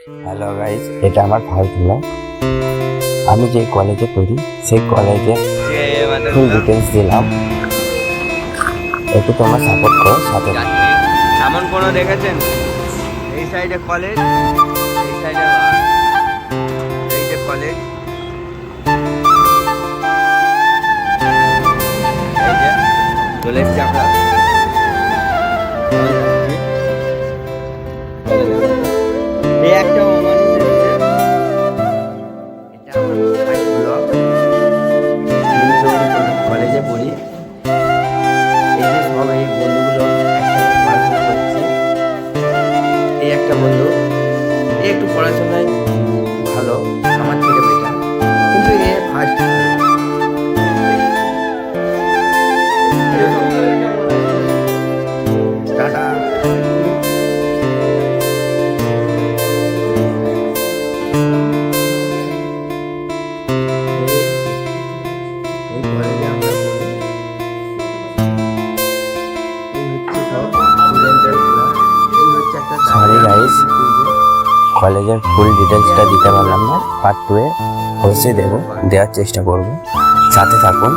Hello guys, এটা আমার first blog. আমি যে কলেজে পড়ি সেই কলেজে ফুল ডিটেলস দিলাম, একটু তোমরা সাপোর্ট করো সাথে। এমন কোনো দেখেছেন? এই সাইডে কলেজ, এই সাইডে এই যে কলেজ, এই যে চলে এসছি আমরা। এই একটা অমানুষ এসেছে, এটা আমার ফার্স্ট ব্লগ। কলেজে পড়ি, এই যে সব এই বন্ধুগুলো একসাথে পড়াশোনা করছে। এই একটা বন্ধু, এ একটু পড়াশোনায় ভালো, আমার থেকে বেটার, কিন্তু এ ফার্স্ট। টাটা। এই কলেজে আমরা পড়ি, এই হচ্ছে সব স্টুডেন্টের ক্লাস, এই হচ্ছে একটা Sorry guys, কলেজের ফুল ডিটেলসটা দিতে পারলাম না, পার্ট 2 এ অবশ্যই দেওয়ার চেষ্টা করব, সাথে থাকুন।